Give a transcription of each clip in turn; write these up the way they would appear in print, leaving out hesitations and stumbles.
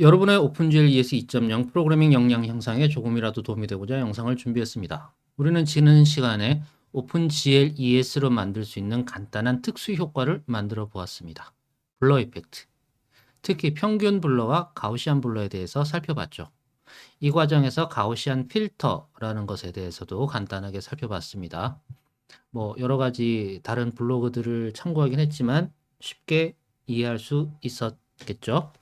여러분의 오픈GL ES 2.0 프로그래밍 역량 향상에 조금이라도 도움이 되고자 영상을 준비했습니다. 우리는 지난 시간에 오픈GL ES로 만들 수 있는 간단한 특수 효과를 만들어 보았습니다. 블러 이펙트, 특히 평균 블러와 가우시안 블러에 대해서 살펴봤죠. 이 과정에서 가우시안 필터라는 것에 대해서도 간단하게 살펴봤습니다. 여러 가지 다른 블로그들을 참고하긴 했지만 쉽게 이해할 수 있었겠죠.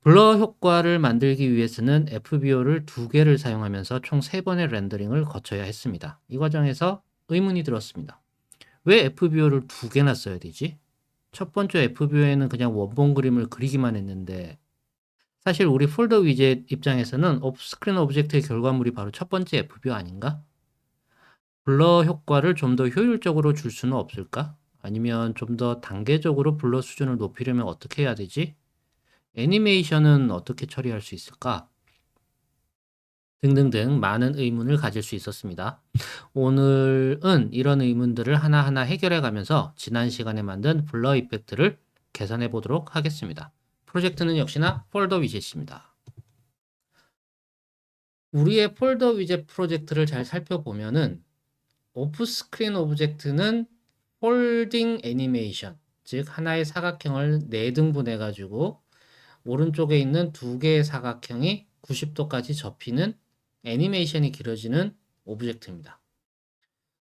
블러 효과를 만들기 위해서는 FBO를 2개를 사용하면서 총 3번의 렌더링을 거쳐야 했습니다. 이 과정에서 의문이 들었습니다. 왜 FBO를 2개나 써야 되지? 첫 번째 FBO에는 그냥 원본 그림을 그리기만 했는데 사실 우리 폴더 위젯 입장에서는 스크린 오브젝트의 결과물이 바로 첫 번째 FBO 아닌가? 블러 효과를 좀 더 효율적으로 줄 수는 없을까? 아니면 좀 더 단계적으로 블러 수준을 높이려면 어떻게 해야 되지? 애니메이션은 어떻게 처리할 수 있을까? 등등등 많은 의문을 가질 수 있었습니다. 오늘은 이런 의문들을 하나하나 해결해 가면서 지난 시간에 만든 블러 이펙트를 개선해 보도록 하겠습니다. 프로젝트는 역시나 폴더 위젯입니다. 우리의 폴더 위젯 프로젝트를 잘 살펴보면은 오프 스크린 오브젝트는 폴딩 애니메이션, 즉 하나의 사각형을 4등분해 가지고 오른쪽에 있는 2개의 사각형이 90도까지 접히는 애니메이션이 길어지는 오브젝트입니다.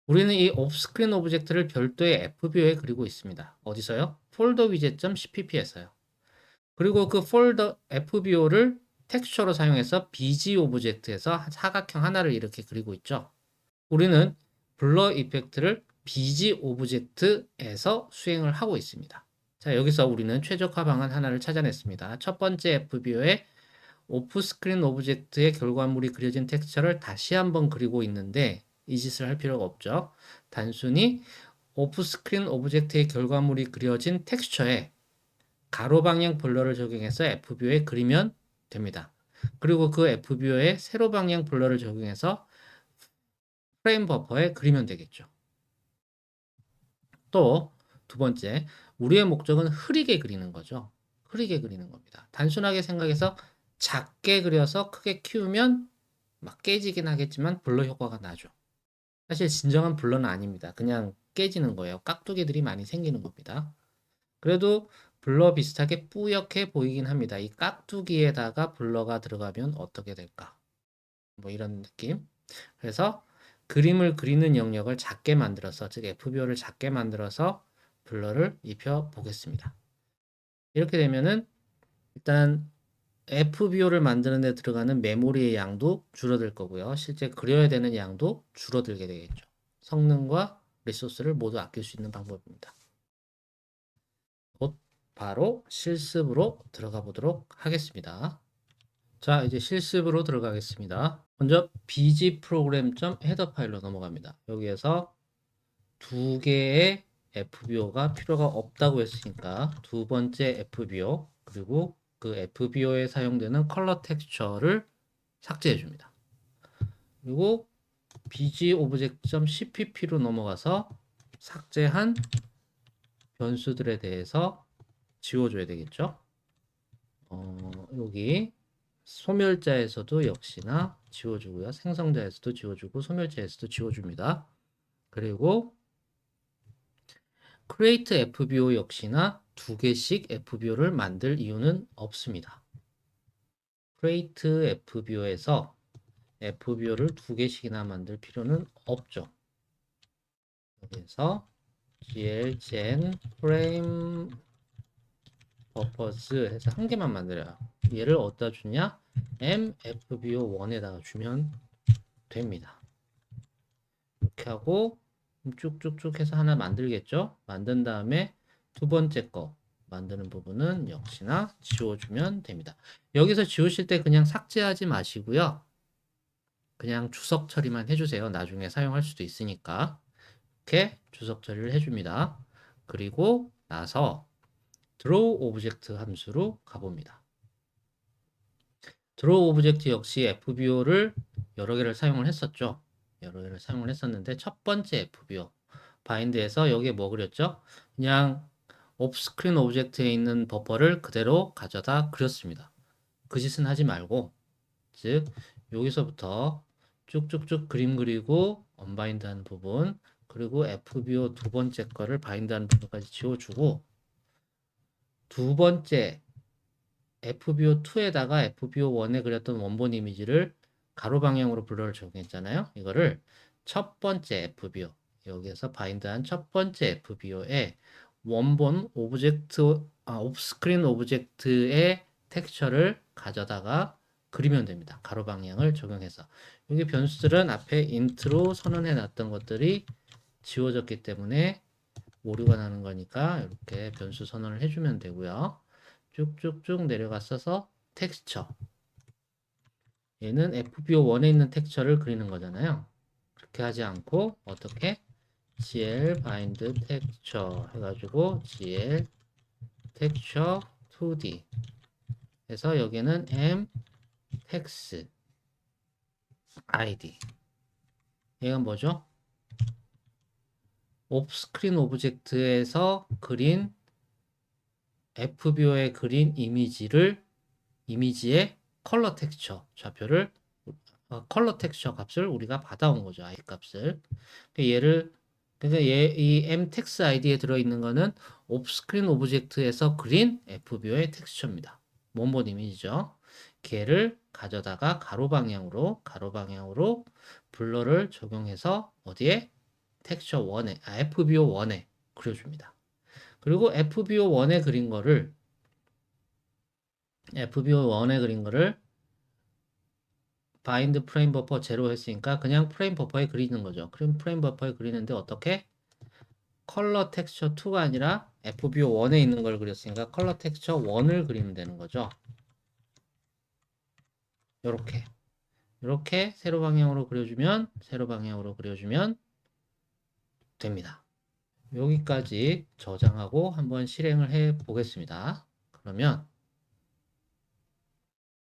우리는 이 오프스크린 오브젝트를 별도의 FBO에 그리고 있습니다. 어디서요? 폴더 위젯.cpp에서요. 그리고 그 폴더 FBO를 텍스처로 사용해서 BG 오브젝트에서 사각형 하나를 이렇게 그리고 있죠. 우리는 블러 이펙트를 BG 오브젝트에서 수행을 하고 있습니다. 자, 여기서 우리는 최적화 방안 하나를 찾아냈습니다. 첫 번째 FBO에 오프 스크린 오브젝트의 결과물이 그려진 텍스처를 다시 한번 그리고 있는데 이 짓을 할 필요가 없죠. 단순히 오프 스크린 오브젝트의 결과물이 그려진 텍스처에 가로 방향 블러를 적용해서 FBO에 그리면 됩니다. 그리고 그 FBO에 세로 방향 블러를 적용해서 프레임 버퍼에 그리면 되겠죠. 또 두 번째, 우리의 목적은 흐리게 그리는 거죠. 흐리게 그리는 겁니다. 단순하게 생각해서 작게 그려서 크게 키우면 막 깨지긴 하겠지만 블러 효과가 나죠. 사실 진정한 블러는 아닙니다. 그냥 깨지는 거예요. 깍두기들이 많이 생기는 겁니다. 그래도 블러 비슷하게 뿌옇게 보이긴 합니다. 이 깍두기에다가 블러가 들어가면 어떻게 될까? 이런 느낌. 그래서 그림을 그리는 영역을 작게 만들어서, 즉 FBO를 작게 만들어서 블러를 입혀 보겠습니다. 이렇게 되면은 일단 FBO를 만드는 데 들어가는 메모리의 양도 줄어들 거고요. 실제 그려야 되는 양도 줄어들게 되겠죠. 성능과 리소스를 모두 아낄 수 있는 방법입니다. 곧 바로 실습으로 들어가 보도록 하겠습니다. 자, 이제 실습으로 들어가겠습니다. 먼저 bg 프로그램.헤더 파일로 넘어갑니다. 여기에서 2개의 FBO가 필요가 없다고 했으니까 두 번째 FBO 그리고 그 FBO에 사용되는 컬러 텍스처를 삭제해 줍니다. 그리고 bg 오브젝트.cpp로 넘어가서 삭제한 변수들에 대해서 지워줘야 되겠죠. 여기 소멸자에서도 역시나 지워주고요. 생성자에서도 지워주고 소멸자에서도 지워줍니다. 그리고 create FBO 역시나 2개씩 FBO를 만들 이유는 없습니다. create FBO에서 FBO를 2개씩이나 만들 필요는 없죠. 그래서 glgen frame purpose 해서 한 개만 만들어요. 얘를 어디다 주냐? mfbo1에다가 주면 됩니다. 이렇게 하고 쭉쭉쭉 해서 하나 만들겠죠? 만든 다음에 두 번째 거 만드는 부분은 역시나 지워주면 됩니다. 여기서 지우실 때 그냥 삭제하지 마시고요. 그냥 주석 처리만 해주세요. 나중에 사용할 수도 있으니까. 이렇게 주석 처리를 해줍니다. 그리고 나서 draw object 함수로 가봅니다. draw object 역시 FBO를 여러 개를 사용을 했었죠. 여러 개를 사용을 했었는데 첫 번째 FBO 바인드에서 여기에 뭐 그렸죠? 그냥 오프스크린 오브젝트에 있는 버퍼를 그대로 가져다 그렸습니다. 그 짓은 하지 말고, 즉 여기서부터 쭉쭉쭉 그림 그리고 언바인드 하는 부분, 그리고 FBO 두 번째 거를 바인드 하는 부분까지 지워주고, 두 번째 FBO2에다가 FBO1에 그렸던 원본 이미지를 가로 방향으로 블러를 적용했잖아요. 이거를 첫 번째 FBO, 여기에서 바인드한 첫 번째 FBO에 원본 오브젝트, 옵스크린 오브젝트의 텍스처를 가져다가 그리면 됩니다. 가로 방향을 적용해서. 여기 변수들은 앞에 인트로 선언해 놨던 것들이 지워졌기 때문에 오류가 나는 거니까 이렇게 변수 선언을 해주면 되고요. 쭉쭉쭉 내려갔어서 텍스처. 얘는 FBO1에 있는 텍스처를 그리는 거잖아요. 그렇게 하지 않고 어떻게 GL bind texture 해가지고 GL texture 2D 해서 여기는 M text ID. 얘가 뭐죠? 옵스크린 오브젝트에서 그린 FBO에 그린 이미지의 컬러 텍스처 좌표를 컬러 텍스처 값을 우리가 받아온 거죠. i 값을. 그러니까 이 m text id에 들어있는 거는 옵스크린 오브젝트에서 그린 FBO의 텍스처입니다. 원본 이미지죠. 걔를 가져다가 가로 방향으로 블러를 적용해서 어디에 텍스처 1에 FBO1에 그려줍니다. 그리고 FBO1에 그린 거를 바인드 프레임 버퍼 제로 했으니까 그냥 프레임 버퍼에 그리는 거죠. 그럼 프레임 버퍼에 그리는데 어떻게? 컬러 텍스처 2가 아니라 FBO1에 있는 걸 그렸으니까 컬러 텍스처 1을 그리면 되는 거죠. 이렇게 세로 방향으로 그려주면 됩니다. 여기까지 저장하고 한번 실행을 해 보겠습니다. 그러면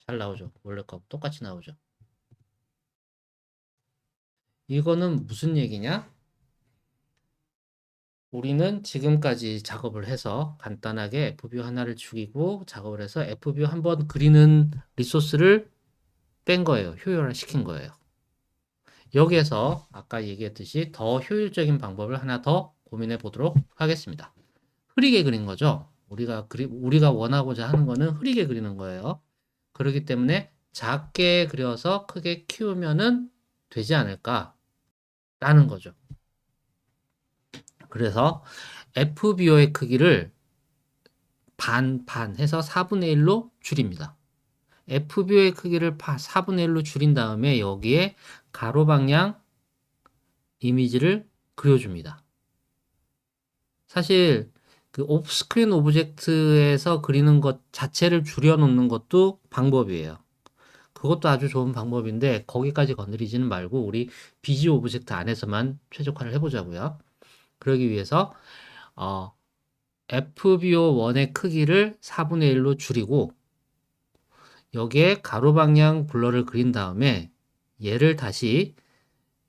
잘 나오죠. 원래 거 똑같이 나오죠. 이거는 무슨 얘기냐? 우리는 지금까지 작업을 해서 간단하게 FBO 하나를 죽이고 작업을 해서 FBO 한번 그리는 리소스를 뺀 거예요. 효율화 시킨 거예요. 여기에서 아까 얘기했듯이 더 효율적인 방법을 하나 더 고민해 보도록 하겠습니다. 흐리게 그린 거죠. 우리가 원하고자 하는 거는 흐리게 그리는 거예요. 그렇기 때문에 작게 그려서 크게 키우면은 되지 않을까라는 거죠. 그래서 FBO의 크기를 반 해서 4분의 1로 줄입니다. FBO의 크기를 4분의 1로 줄인 다음에 여기에 가로 방향 이미지를 그려줍니다. 사실 그 옵스크린 오브젝트에서 그리는 것 자체를 줄여놓는 것도 방법이에요. 그것도 아주 좋은 방법인데 거기까지 건드리지는 말고 우리 BG 오브젝트 안에서만 최적화를 해보자고요. 그러기 위해서 FBO1의 크기를 4분의 1로 줄이고 여기에 가로 방향 블러를 그린 다음에 얘를 다시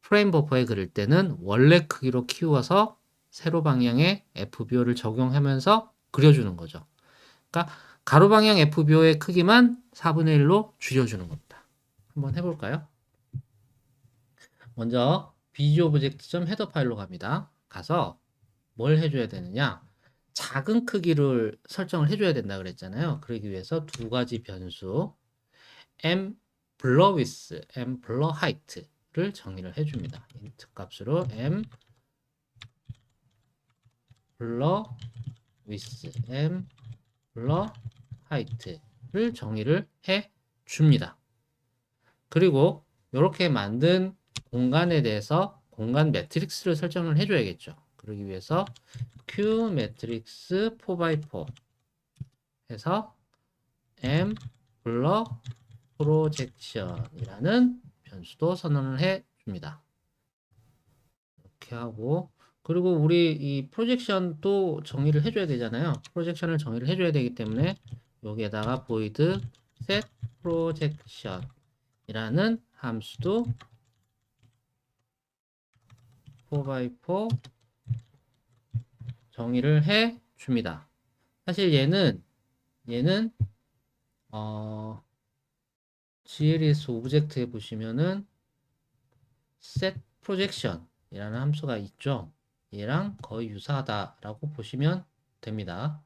프레임 버퍼에 그릴 때는 원래 크기로 키워서 세로 방향의 FBO를 적용하면서 그려주는 거죠. 그러니까 가로 방향 FBO의 크기만 4분의 1로 줄여주는 겁니다. 한번 해볼까요? 먼저 BGObject.header 파일로 갑니다. 가서 뭘 해줘야 되느냐? 작은 크기를 설정을 해줘야 된다 그랬잖아요. 그러기 위해서 두 가지 변수 m blur width, m blur height를 정의를 해줍니다. int 값으로 m blur width, m blur height를 정의를 해 줍니다. 그리고 이렇게 만든 공간에 대해서 공간 매트릭스를 설정을 해줘야겠죠. 그러기 위해서 q 매트릭스 4x4 해서 m blur projection이라는 변수도 선언을 해 줍니다. 이렇게 하고 그리고 우리 이 프로젝션도 정의를 해줘야 되잖아요. 프로젝션을 정의를 해줘야 되기 때문에 여기에다가 void set projection 이라는 함수도 4x4 정의를 해 줍니다. 사실 얘는 GLES 오브젝트에 보시면은 set projection 이라는 함수가 있죠. 얘랑 거의 유사하다라고 보시면 됩니다.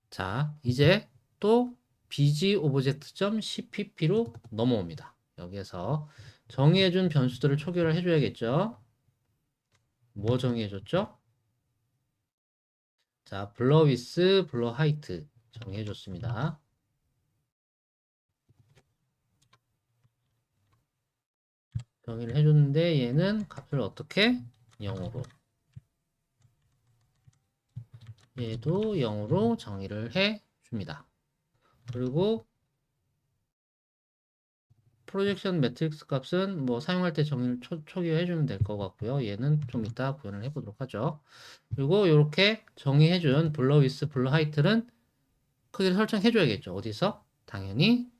자, 이제 또 bg 오브젝트.cpp로 넘어옵니다. 여기에서 정의해준 변수들을 초기화를 해줘야겠죠. 뭐 정의해줬죠? 자, 블러 위스, 블러 하이트 정의해줬습니다. 정의를 해줬는데 얘는 값을 어떻게? 0으로. 얘도 0으로 정의를 해줍니다. 그리고 프로젝션 매트릭스 값은 뭐 사용할 때 정의를 초기화해 주면 될 것 같고요. 얘는 좀 이따 구현을 해보도록 하죠. 그리고 이렇게 정의해준 블러 위스, 블러 하이트는 크기를 설정해 줘야겠죠. 어디서? 당연히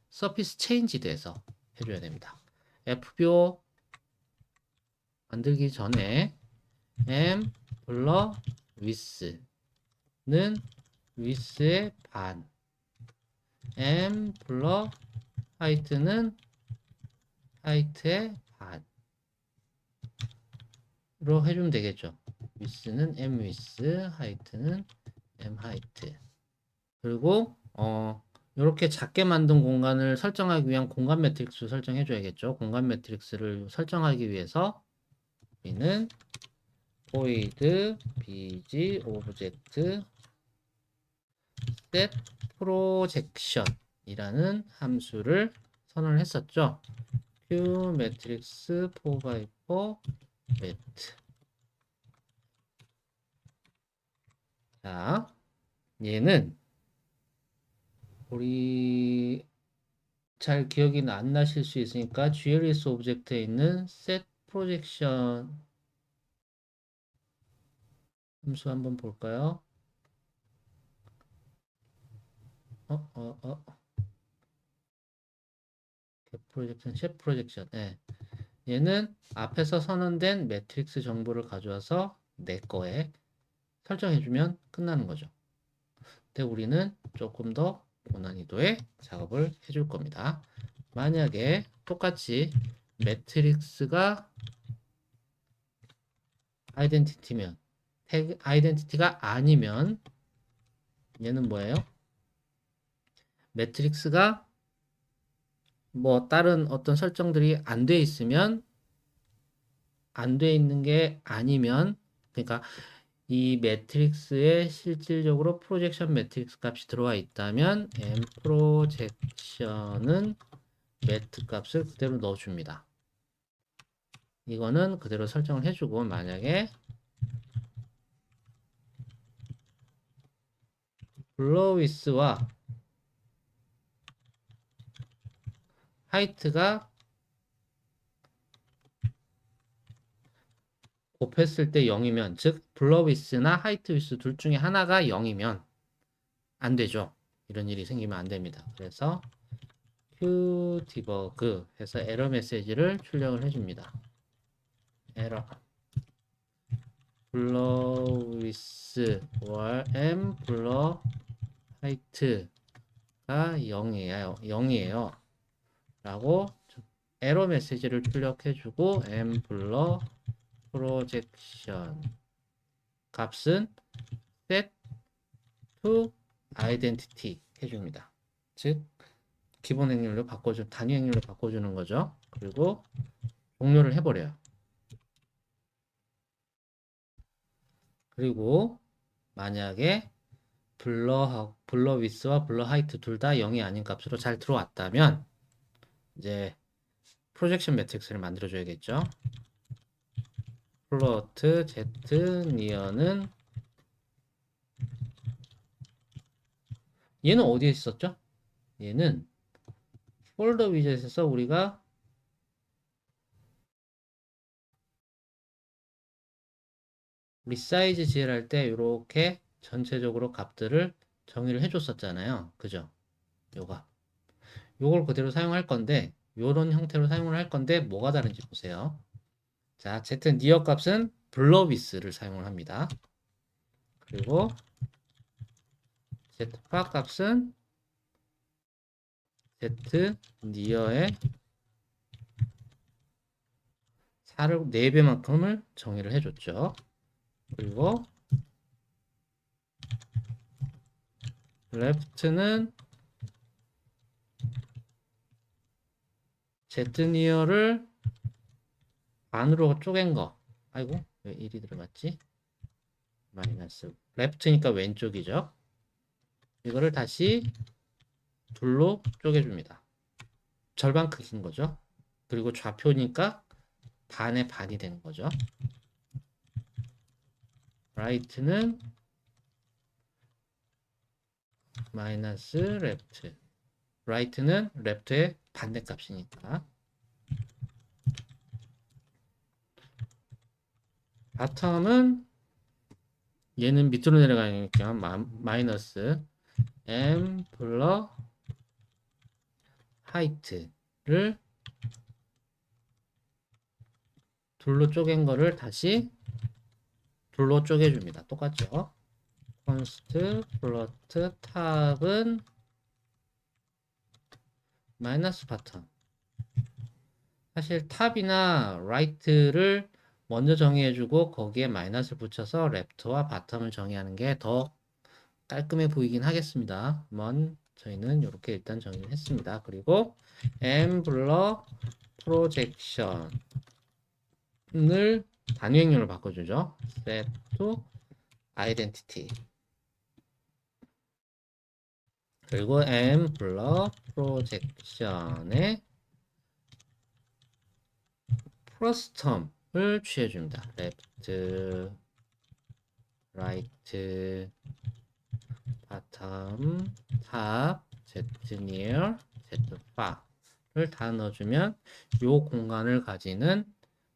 서피스 체인지드에서 해줘야 됩니다. FBO 만들기 전에 M 블러 위스는 위스의 반, M 블러 하이트는 하이트의 반으로 해주면 되겠죠. 위스는 M 위스, 하이트는 M 하이트. 그리고 이렇게 작게 만든 공간을 설정하기 위한 공간 매트릭스를 설정해 줘야겠죠. 공간 매트릭스를 설정하기 위해서 우리는 void bg object set projection 이라는 함수를 선언을 했었죠. q 매트릭스 4x4 매트. 자, 얘는 우리 잘 기억이 안 나실 수 있으니까 GLS 오브젝트에 있는 set projection 함수 한번 볼까요? 프로젝션, 셰프 프로젝션. 네. 얘는 앞에서 선언된 매트릭스 정보를 가져와서 내 거에 설정해주면 끝나는 거죠. 근데 우리는 조금 더 고난이도의 작업을 해줄 겁니다. 만약에 똑같이 매트릭스가 아이덴티티면, 태그 아이덴티티가 아니면 얘는 뭐예요? 매트릭스가 뭐 다른 어떤 설정들이 안 돼 있으면 안 돼 있는 게 아니면 그러니까 이 매트릭스에 실질적으로 프로젝션 매트릭스 값이 들어와 있다면 m 프로젝션은 매트 값을 그대로 넣어줍니다. 이거는 그대로 설정을 해주고 만약에 블로위스와 하이트가 곱했을 때 0이면 즉 블러위스나 하이트위스 둘 중에 하나가 0이면 안 되죠. 이런 일이 생기면 안 됩니다. 그래서 qdebug 해서 에러 메시지를 출력을 해줍니다. 에러 블러위스 or m 블러 하이트가 0이에요. 라고 에러 메시지를 출력해주고 m 블러 프로젝션 값은 set to identity 해줍니다. 즉 기본 행렬로 단위 행렬로 바꿔주는 거죠. 그리고 종료를 해버려요. 그리고 만약에 블러 위스와 블러 하이트 둘 다 0이 아닌 값으로 잘 들어왔다면 이제 프로젝션 매트릭스를 만들어 줘야겠죠. 플로트 z 니어는 얘는 어디에 있었죠? 얘는 폴더 위젯에서 우리가 리사이즈 GL 할 때 이렇게 전체적으로 값들을 정의를 해줬었잖아요. 그죠? 요걸 그대로 사용할 건데 요런 형태로 사용을 할 건데 뭐가 다른지 보세요. 자, z 니어 값은 블러위스를 사용을 합니다. 그리고 z 파 값은 Z 니어의 4를 4배만큼을 정의를 해줬죠. 그리고 left는 Z 니어를 반으로 쪼갠 거. 아이고, 왜 1이 들어갔지? 마이너스. left니까 왼쪽이죠. 이거를 다시 둘로 쪼개줍니다. 절반 크기인 거죠. 그리고 좌표니까 반의 반이 되는 거죠. right는 마이너스 left. right는 left의 반대값이니까. bottom은 얘는 밑으로 내려가니까 마이너스 m 플러 height를 둘로 쪼갠 거를 다시 둘로 쪼개줍니다. 똑같죠? const 플러트 탑은 마이너스 bottom. 사실 탑이나 right를 먼저 정의해주고 거기에 마이너스를 붙여서 left와 bottom을 정의하는 게 더 깔끔해 보이긴 하겠습니다. 한번 저희는 이렇게 일단 정의를 했습니다. 그리고 m 블러 프로젝션을 단위행렬로 바꿔주죠. set to identity. 그리고 m 블러 프로젝션의 플러스 텀을 취해줍니다. left, right, bottom, top, z near, z far를 다 넣어주면 이 공간을 가지는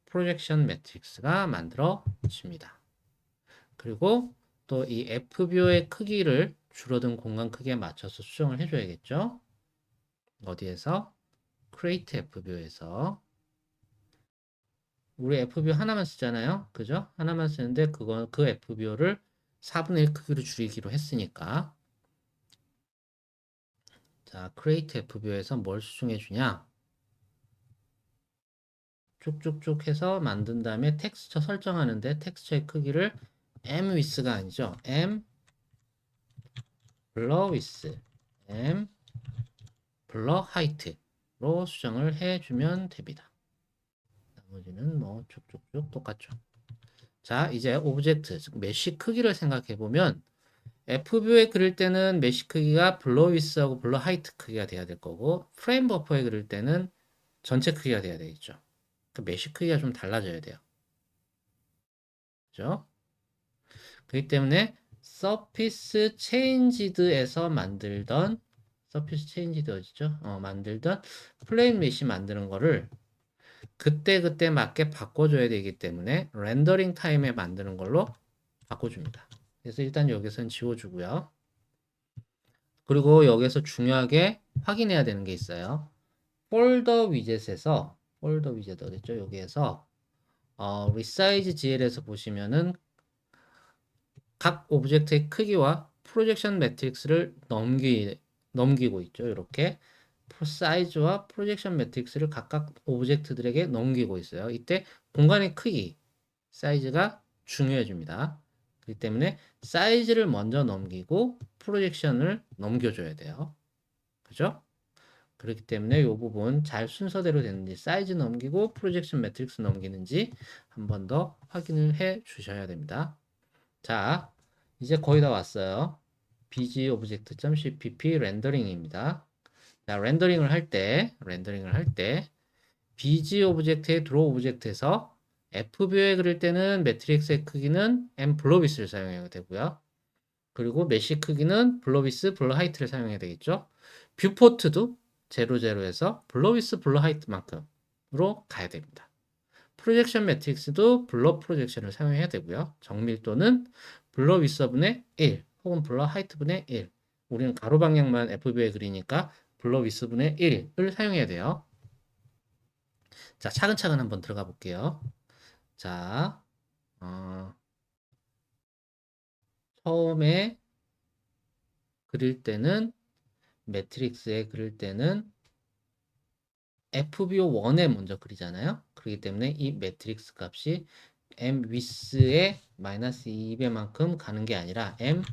프로젝션 매트릭스가 만들어집니다. 그리고 또 이 F뷰의 크기를 줄어든 공간 크기에 맞춰서 수정을 해줘야겠죠. 어디에서? create F뷰에서 우리 F뷰 하나만 쓰잖아요. 그죠? 하나만 쓰는데 그 F뷰를 4분의 1 크기로 줄이기로 했으니까 자, create F뷰에서 뭘 수정해 주냐? 쭉쭉쭉 해서 만든 다음에 텍스처 설정하는데 텍스처의 크기를 m width가 아니죠. m blur width, m blur height로 수정을 해주면 됩니다. 나머지는 뭐 쭉쭉쭉 똑같죠. 자, 이제 오브젝트, 즉 메쉬 크기를 생각해 보면 F뷰에 그릴 때는 메쉬 크기가 블러 위스하고 블러 하이트 크기가 돼야 될 거고 프레임 버퍼에 그릴 때는 전체 크기가 돼야 되겠죠. 그 메쉬 크기가 좀 달라져야 돼요. 그죠? 그렇기 때문에 서피스 체인지드에서 만들던 서피스 체인지드 어디죠? 만들던 플레인 메쉬 만드는 거를 그때그때 맞게 바꿔줘야 되기 때문에 렌더링 타임에 만드는 걸로 바꿔줍니다. 그래서 일단 여기서는 지워주고요. 그리고 여기서 중요하게 확인해야 되는 게 있어요. 폴더 위젯에서 폴더 위젯 어딨죠? 여기에서 resize gl에서 보시면은 각 오브젝트의 크기와 프로젝션 매트릭스를 넘기고 있죠. 이렇게 사이즈와 프로젝션 매트릭스를 각각 오브젝트들에게 넘기고 있어요. 이때 공간의 크기, 사이즈가 중요해집니다. 그렇기 때문에 사이즈를 먼저 넘기고 프로젝션을 넘겨줘야 돼요. 그죠? 그렇기 때문에 이 부분 잘 순서대로 되는지 사이즈 넘기고 프로젝션 매트릭스 넘기는지 한 번 더 확인을 해 주셔야 됩니다. 자, 이제 거의 다 왔어요. bg 오브젝트.cpp 렌더링입니다. 자, 렌더링을 할 때 bg 오브젝트의 드로우 오브젝트에서 f뷰에 그릴 때는 매트릭스의 크기는 m 블러비스를 사용해야 되고요. 그리고 메쉬 크기는 블러비스 블러 하이트를 사용해야 되겠죠. 뷰포트도 00에서 블러비스 블러 하이트만큼으로 가야 됩니다. 프로젝션 매트릭스도 블러 프로젝션을 사용해야 되고요. 정밀도는 블러 위스분의 1 혹은 블러 하이트분의 1. 우리는 가로 방향만 FB에 그리니까 블러 위스분의 1을 사용해야 돼요. 자, 차근차근 한번 들어가 볼게요. 자, 처음에 그릴 때는 매트릭스에 그릴 때는 FBO1에 먼저 그리잖아요. 그렇기 때문에 이 매트릭스 값이 M 위스의 마이너스 2배만큼 가는 게 아니라 M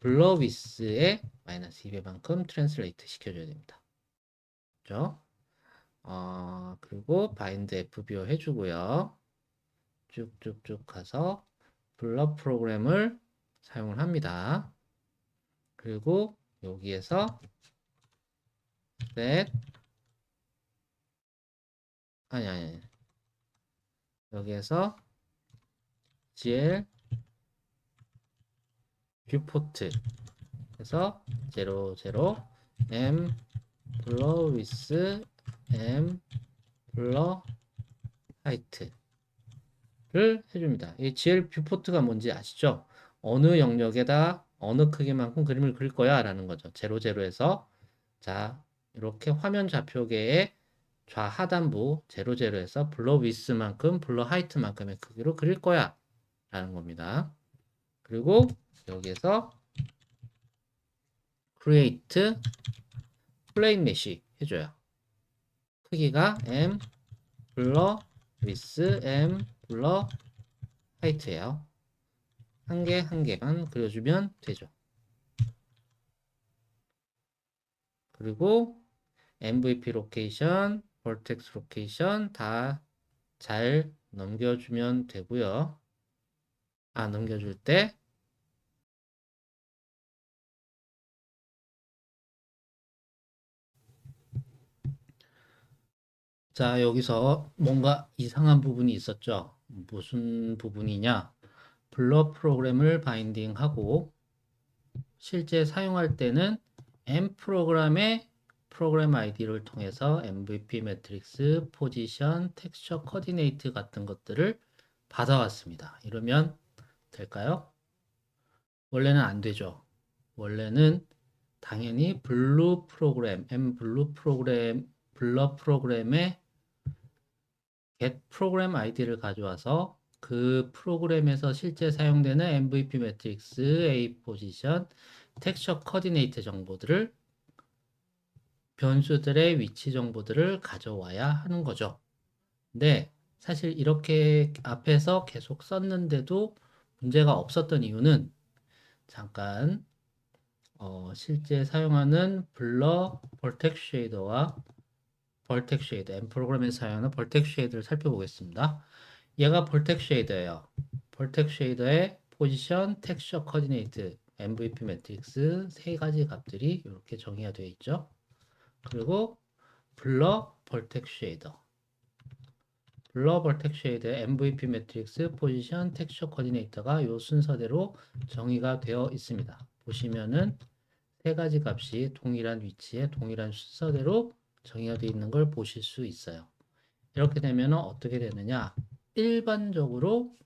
블러 위스의 마이너스 2배만큼 트랜슬레이트 시켜줘야 됩니다. 그죠? 그리고 바인드 FBO 해주고요. 쭉쭉쭉 가서 블러 프로그램을 사용을 합니다. 그리고 여기에서 set 아니 여기에서 gl 뷰포트 해서 00 m blur with m blur height를 해줍니다. 이 gl 뷰포트가 뭔지 아시죠? 어느 영역에다 어느 크기만큼 그림을 그릴 거야 라는 거죠. 00에서 자 이렇게 화면 좌표계의 좌하단부 00에서 블러 위스만큼 블러 하이트만큼의 크기로 그릴 거야 라는 겁니다. 그리고 여기에서 create plane mesh 해줘요. 크기가 m 블러 위스 m 블러 하이트예요. 한 개 한 개만 그려주면 되죠. 그리고 MVP 로케이션, 벌텍스 로케이션 다 잘 넘겨주면 되고요. 넘겨줄 때 자, 여기서 뭔가 이상한 부분이 있었죠. 무슨 부분이냐? 블러 프로그램을 바인딩하고 실제 사용할 때는 M 프로그램의 프로그램 아이디를 통해서 MVP 매트릭스, 포지션, 텍스처 코디네이트 같은 것들을 받아왔습니다. 이러면 될까요? 원래는 안 되죠. 원래는 당연히 블루 프로그램, M 블루 프로그램, 블러 프로그램의 get 프로그램 아이디를 가져와서 그 프로그램에서 실제 사용되는 MVP 매트릭스, A 포지션, 텍스처 코디네이트 정보들을 변수들의 위치 정보들을 가져와야 하는 거죠. 근데 사실 이렇게 앞에서 계속 썼는데도 문제가 없었던 이유는 잠깐 실제 사용하는 블러 벌텍 쉐이더와 벌텍 쉐이더, M 프로그램에서 사용하는 벌텍 쉐이더를 살펴보겠습니다. 얘가 벌텍 쉐이더예요. 벌텍 쉐이더의 포지션, 텍스처 코디네이트, MVP 매트릭스 세 가지 값들이 이렇게 정의가 되어 있죠. 그리고 블러 벌텍 쉐이더, 블러 벌텍 쉐이더의 MVP 매트릭스, 포지션, 텍스처 코디네이터가 이 순서대로 정의가 되어 있습니다. 보시면은 세 가지 값이 동일한 위치에 동일한 순서대로 정의가 되어 있는 걸 보실 수 있어요. 이렇게 되면 어떻게 되느냐? 일반적으로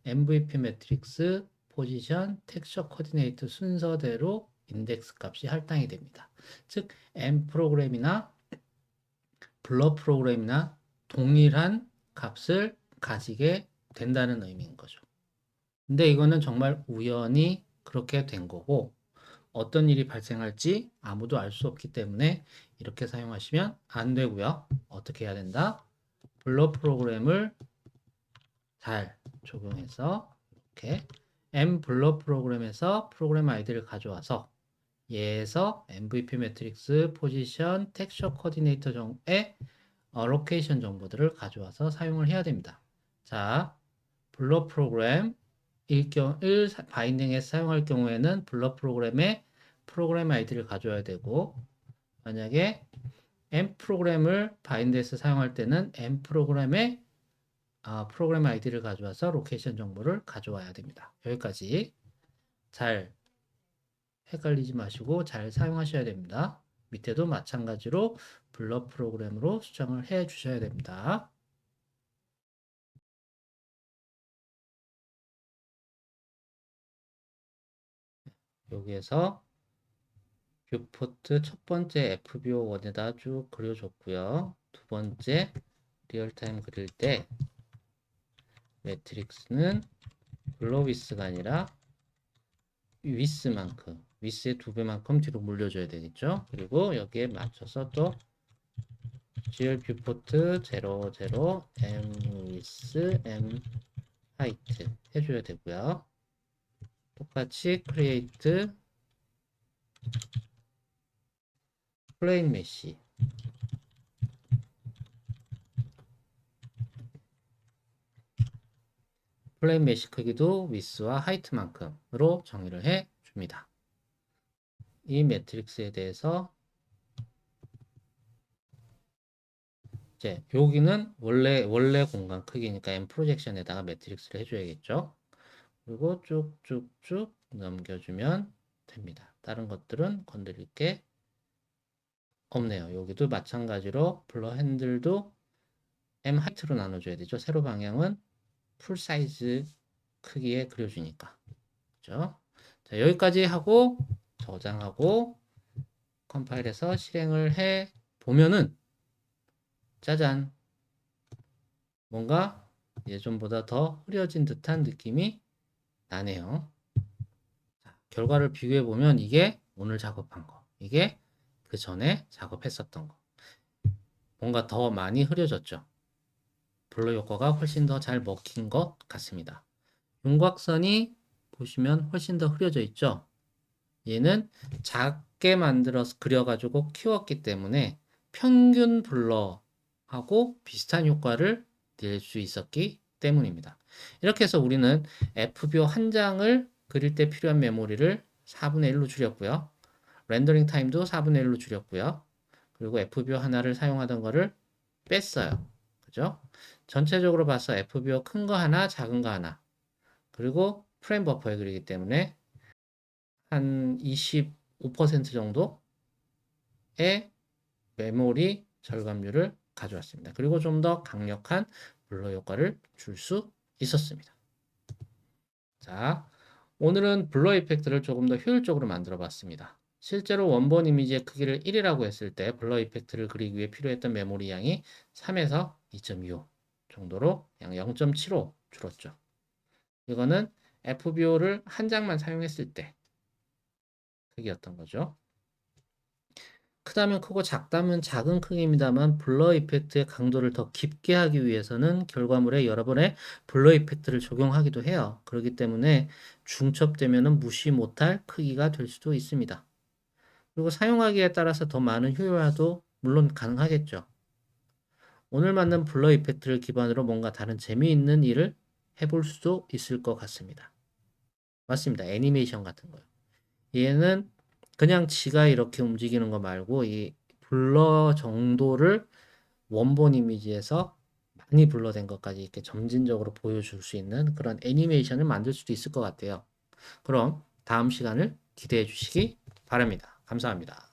MVP 매트릭스, 포지션, 텍스처 코디네이트 순서대로 인덱스 값이 할당이 됩니다. 즉, M 프로그램이나 블러 프로그램이나 동일한 값을 가지게 된다는 의미인 거죠. 근데 이거는 정말 우연히 그렇게 된 거고, 어떤 일이 발생할지 아무도 알 수 없기 때문에 이렇게 사용하시면 안 되고요. 어떻게 해야 된다? 블러 프로그램을 잘 적용해서 이렇게 M 블러 프로그램에서 프로그램 아이디를 가져와서 얘에서 MVP 매트릭스, 포지션, 텍스처 코디네이터 정의 로케이션 정보들을 가져와서 사용을 해야 됩니다. 자, 블러 프로그램 1 바인딩에 사용할 경우에는 블러 프로그램의 프로그램 아이디를 가져야 되고 만약에 M 프로그램을 바인드에서 사용할 때는 M 프로그램의 프로그램 아이디를 가져와서 로케이션 정보를 가져와야 됩니다. 여기까지 잘 헷갈리지 마시고 잘 사용하셔야 됩니다. 밑에도 마찬가지로 블러 프로그램으로 수정을 해 주셔야 됩니다. 여기에서 뷰포트 첫 번째 FBO1에다 쭉 그려줬고요. 두 번째 리얼타임 그릴 때 매트릭스는 블러 위스가 아니라 위스만큼 위스의 2배만큼 뒤로 물려줘야 되겠죠. 그리고 여기에 맞춰서 또 GL 뷰포트 00 M with M height 해줘야 되고요. 똑같이 create plain mesh 플레인 메시 크기도 width와 height만큼으로 정의를 해 줍니다. 이 매트릭스에 대해서 이제 여기는 원래 공간 크기니까 M 프로젝션에다가 매트릭스를 해줘야겠죠. 그리고 쭉쭉쭉 넘겨주면 됩니다. 다른 것들은 건드릴 게 없네요. 여기도 마찬가지로 블러 핸들도 M 하이트로 나눠줘야 되죠. 세로 방향은 풀 사이즈 크기에 그려주니까. 그죠? 자, 여기까지 하고 저장하고 컴파일해서 실행을 해 보면은 짜잔, 뭔가 예전보다 더 흐려진 듯한 느낌이 나네요. 자, 결과를 비교해 보면 이게 오늘 작업한 거, 이게 그 전에 작업했었던 거, 뭔가 더 많이 흐려졌죠. 블러 효과가 훨씬 더 잘 먹힌 것 같습니다. 윤곽선이 보시면 훨씬 더 흐려져 있죠. 얘는 작게 만들어서 그려가지고 키웠기 때문에 평균 블러하고 비슷한 효과를 낼 수 있었기 때문입니다. 이렇게 해서 우리는 F뷰 한 장을 그릴 때 필요한 메모리를 4분의 1로 줄였고요. 렌더링 타임도 4분의 1로 줄였고요. 그리고 F뷰 하나를 사용하던 거를 뺐어요. 그죠? 전체적으로 봐서 F뷰 큰 거 하나, 작은 거 하나. 그리고 프레임 버퍼에 그리기 때문에 한 25% 정도의 메모리 절감률을 가져왔습니다. 그리고 좀 더 강력한 블러 효과를 줄 수 있었습니다. 자, 오늘은 블러 이펙트를 조금 더 효율적으로 만들어 봤습니다. 실제로 원본 이미지의 크기를 1이라고 했을 때 블러 이펙트를 그리기 위해 필요했던 메모리 양이 3에서 2.25 정도로 약 0.75 줄었죠. 이거는 FBO를 한 장만 사용했을 때 크기였던 거죠. 크다면 크고 작다면 작은 크기입니다만 블러 이펙트의 강도를 더 깊게 하기 위해서는 결과물에 여러 번의 블러 이펙트를 적용하기도 해요. 그렇기 때문에 중첩되면 무시 못할 크기가 될 수도 있습니다. 그리고 사용하기에 따라서 더 많은 효율화도 물론 가능하겠죠. 오늘 만든 블러 이펙트를 기반으로 뭔가 다른 재미있는 일을 해볼 수도 있을 것 같습니다. 맞습니다. 애니메이션 같은 거요. 얘는 그냥 지가 이렇게 움직이는 거 말고 이 블러 정도를 원본 이미지에서 많이 블러된 것까지 이렇게 점진적으로 보여줄 수 있는 그런 애니메이션을 만들 수도 있을 것 같아요. 그럼 다음 시간을 기대해 주시기 바랍니다. 감사합니다.